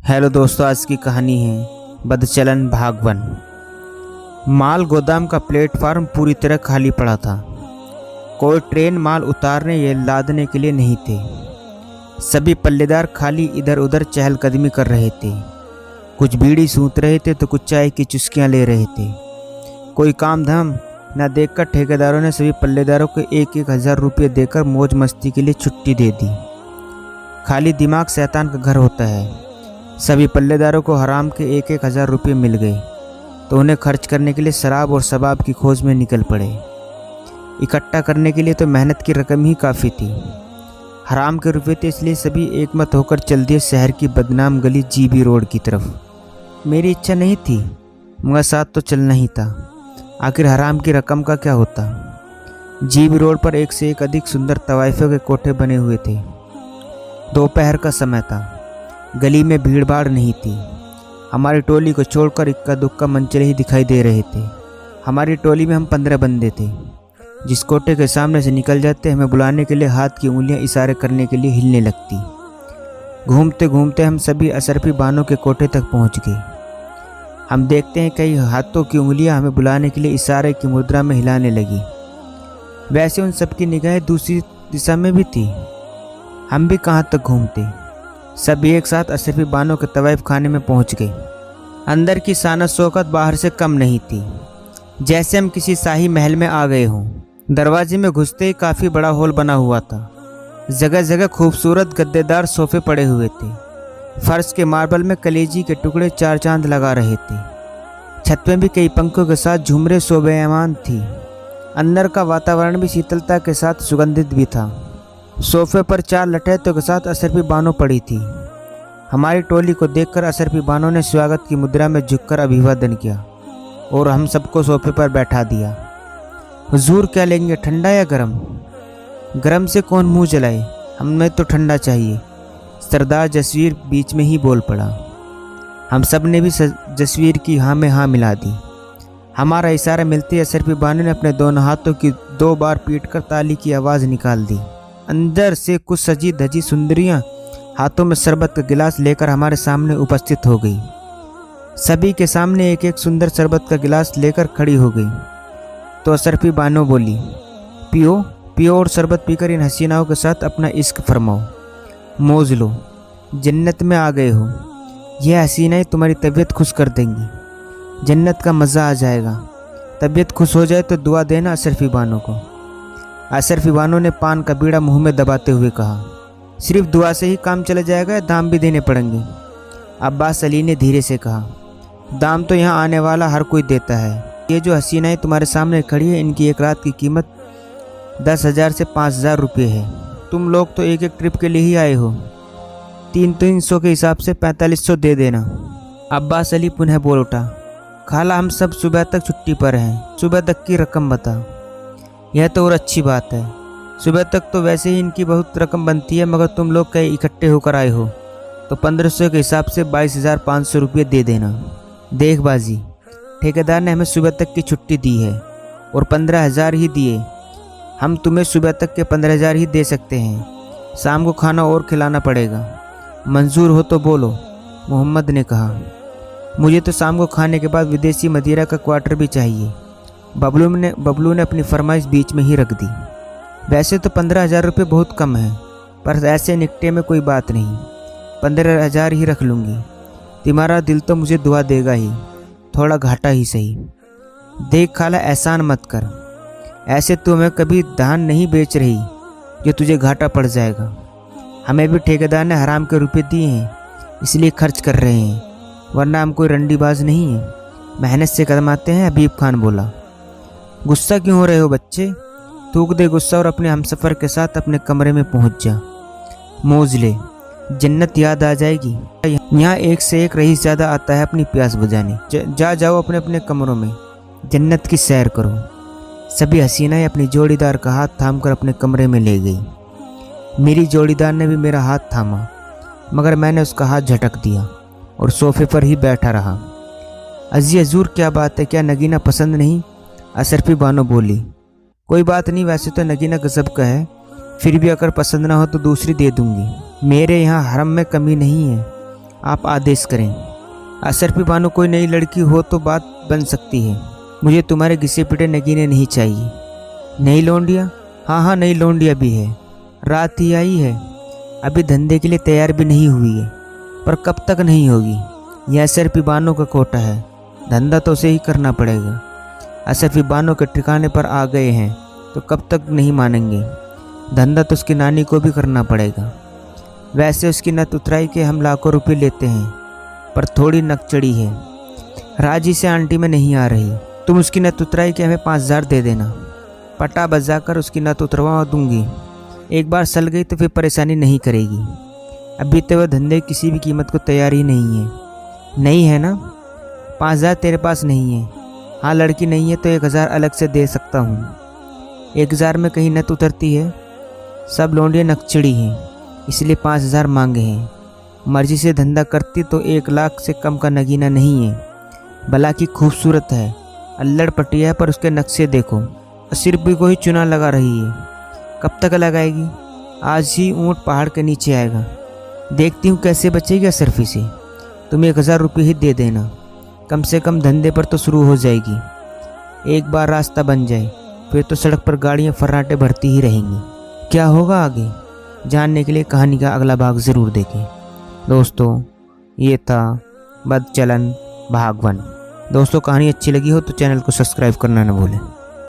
Hello दोस्तों, आज की कहानी है बदचलन भाग 1। माल गोदाम का प्लेटफार्म पूरी तरह खाली पड़ा था। कोई ट्रेन माल उतारने या लादने के लिए नहीं थे। सभी पल्लेदार खाली इधर उधर चहलकदमी कर रहे थे। कुछ बीड़ी सूंघ रहे थे तो कुछ चाय की चुस्कियां ले रहे थे। कोई काम धाम न देखकर ठेकेदारों ने सभी पल्लेदारों को 1,000 रुपये देकर मौज मस्ती के लिए छुट्टी दे दी। खाली दिमाग शैतान का घर होता है। सभी पल्लेदारों को हराम के 1,000 रुपये मिल गए तो उन्हें खर्च करने के लिए शराब और शबाब की खोज में निकल पड़े। इकट्ठा करने के लिए तो मेहनत की रकम ही काफ़ी थी। हराम के रुपये थे, इसलिए सभी एकमत होकर चल दिए शहर की बदनाम गली जीबी रोड की तरफ। मेरी इच्छा नहीं थी, मगर साथ तो चलना ही था। आखिर हराम की रकम का क्या होता। जीबी रोड पर एक से एक अधिक सुंदर तवाइफों के कोठे बने हुए थे। दोपहर का समय था। गली में भीड़ भाड़ नहीं थी। हमारी टोली को छोड़कर इक्का दुक्का मंचले ही दिखाई दे रहे थे। हमारी टोली में हम 15 बंदे थे। जिस कोटे के सामने से निकल जाते हमें बुलाने के लिए हाथ की उंगलियां इशारे करने के लिए हिलने लगती। घूमते घूमते हम सभी अशरफी बानों के कोटे तक पहुंच गए। हम देखते हैं कई हाथों की उंगलियां हमें बुलाने के लिए इशारे की मुद्रा में हिलाने लगी। वैसे उन सबकी निगाहें दूसरी दिशा में भी थी। हम भी कहाँ तक घूमते। सभी एक साथ अशरफी बानों के तवाइफ खाने में पहुंच गए। अंदर की शान शौकत बाहर से कम नहीं थी, जैसे हम किसी शाही महल में आ गए हों। दरवाजे में घुसते ही काफ़ी बड़ा हॉल बना हुआ था। जगह जगह खूबसूरत गद्देदार सोफे पड़े हुए थे। फर्श के मार्बल में कलेजी के टुकड़े चार चांद लगा रहे थे। छत में भी कई पंखों के साथ झुमरे शोभायमान थी। अंदर का वातावरण भी शीतलता के साथ सुगंधित भी था। सोफे पर 4 लठैतों के साथ अशरफी बानो पड़ी थी। हमारी टोली को देखकर अशरफी बानो ने स्वागत की मुद्रा में झुककर अभिवादन किया और हम सबको सोफे पर बैठा दिया। हुजूर क्या लेंगे, ठंडा या गरम? गरम से कौन मुंह जलाए, हमें तो ठंडा चाहिए। सरदार जसवीर बीच में ही बोल पड़ा। हम सब ने भी जसवीर की हाँ में हाँ मिला दी। हमारा इशारा मिलते ही अशरफी बानो ने अपने दोनों हाथों की 2 बार पीटकर ताली की आवाज़ निकाल दी। अंदर से कुछ सजी धजी सुंदरियां हाथों में शरबत का गिलास लेकर हमारे सामने उपस्थित हो गई। सभी के सामने एक एक सुंदर शरबत का गिलास लेकर खड़ी हो गई तो अशरफी बानो बोली, पियो पियो और शरबत पीकर इन हसीनाओं के साथ अपना इश्क फरमाओ, मौज लो, जन्नत में आ गए हो। यह हसीनाएं तुम्हारी तबीयत खुश कर देंगी, जन्नत का मज़ा आ जाएगा। तबीयत खुश हो जाए तो दुआ देना अशरफी बानो को। अशरफी बानो ने पान का बीड़ा मुंह में दबाते हुए कहा, सिर्फ दुआ से ही काम चला जाएगा या दाम भी देने पड़ेंगे? अब्बास अली ने धीरे से कहा, दाम तो यहाँ आने वाला हर कोई देता है। ये जो हसीनाएं तुम्हारे सामने खड़ी है, इनकी एक रात की कीमत 10,000 से 5,000 रुपये है। तुम लोग तो एक एक ट्रिप के लिए ही आए हो। 300 के हिसाब से 4500 दे देना। अब्बास अली पुनः बोल उठा, खाला हम सब सुबह तक छुट्टी पर हैं, सुबह तक की रकम बता। यह तो और अच्छी बात है। सुबह तक तो वैसे ही इनकी बहुत रकम बनती है, मगर तुम लोग कई इकट्ठे होकर आए हो तो 1500 के हिसाब से 22,500 रुपये दे देना। देख बाजी, ठेकेदार ने हमें सुबह तक की छुट्टी दी है और 15,000 ही दिए। हम तुम्हें सुबह तक के 15,000 ही दे सकते हैं। शाम को खाना और खिलाना पड़ेगा। मंजूर हो तो बोलो, मोहम्मद ने कहा। मुझे तो शाम को खाने के बाद विदेशी मदिरा का क्वार्टर भी चाहिए। बबलू ने अपनी फरमाइश बीच में ही रख दी। वैसे तो 15,000 रुपये बहुत कम है, पर ऐसे निकटे में कोई बात नहीं, 15,000 ही रख लूँगी। तुम्हारा दिल तो मुझे दुआ देगा ही, थोड़ा घाटा ही सही। देख खाला, एहसान मत कर। ऐसे तो मैं कभी धान नहीं बेच रही जो तुझे घाटा पड़ जाएगा। हमें भी ठेकेदार ने हराम के रुपये दिए हैं, इसलिए खर्च कर रहे हैं, वरना हम कोई रंडीबाज नहीं है। मेहनत से कमाते हैं। हबीब खान बोला। गुस्सा क्यों हो रहे हो बच्चे? थूक दे गुस्सा और अपने हमसफ़र के साथ अपने कमरे में पहुंच जा। मौज ले, जन्नत याद आ जाएगी। यहाँ एक से एक रईस ज़्यादा आता है अपनी प्यास बुझाने। जाओ अपने अपने कमरों में, जन्नत की सैर करो। सभी हसीनाएं अपनी जोड़ीदार का हाथ थामकर अपने कमरे में ले गई। मेरी जोड़ीदार ने भी मेरा हाथ थामा, मगर मैंने उसका हाथ झटक दिया और सोफे पर ही बैठा रहा। अजी हजूर, क्या बात है, क्या नगीना पसंद नहीं? अशरफी बानो बोली। कोई बात नहीं, वैसे तो नगीना गजब का है, फिर भी अगर पसंद ना हो तो दूसरी दे दूंगी। मेरे यहाँ हरम में कमी नहीं है, आप आदेश करें। अशरफी बानो कोई नई लड़की हो तो बात बन सकती है। मुझे तुम्हारे घिसे पिटे नगीने नहीं चाहिए। नई लौंडिया? हाँ, नई लौंडिया भी है। रात ही आई है, अभी धंधे के लिए तैयार भी नहीं हुई है। पर कब तक नहीं होगी? यह अशरफी बानो का कोटा है, धंधा तो उसे ही करना पड़ेगा। अशरफी बानो के ठिकाने पर आ गए हैं तो कब तक नहीं मानेंगे। धंधा तो उसकी नानी को भी करना पड़ेगा। वैसे उसकी नत उतराई के हम लाखों रुपये लेते हैं, पर थोड़ी नक चढ़ी है। राजी से आंटी में नहीं आ रही। तुम उसकी नत उतराई के हमें 5,000 दे देना। पटा बजाकर उसकी नत उतरवा दूंगी। एक बार सल गई तो फिर परेशानी नहीं करेगी। अभी तो वह धंधे किसी भी कीमत को तैयार ही नहीं है। नहीं है ना? 5,000 तेरे पास नहीं है? हाँ, लड़की नहीं है तो 1,000 अलग से दे सकता हूँ। 1,000 में कहीं नत उतरती है? सब लौंडियाँ नकचड़ी हैं, इसलिए 5,000 मांगे हैं। मर्जी से धंधा करती तो 1 लाख से कम का नगीना नहीं है। भला की खूबसूरत है, अल्लड़ पटिया है, पर उसके नक्शे देखो। सिर भी को ही चुना लगा रही है। कब तक लगाएगी? आज ही ऊँट पहाड़ के नीचे आएगा। देखती हूँ कैसे बचेगी अशरफी से। तुम 1,000 रुपये ही दे देना, कम से कम धंधे पर तो शुरू हो जाएगी। एक बार रास्ता बन जाए फिर तो सड़क पर गाड़ियाँ फर्राटे भरती ही रहेंगी। क्या होगा आगे जानने के लिए कहानी का अगला भाग ज़रूर देखें। दोस्तों, ये था बदचलन भाग 1। दोस्तों, कहानी अच्छी लगी हो तो चैनल को सब्सक्राइब करना न भूलें।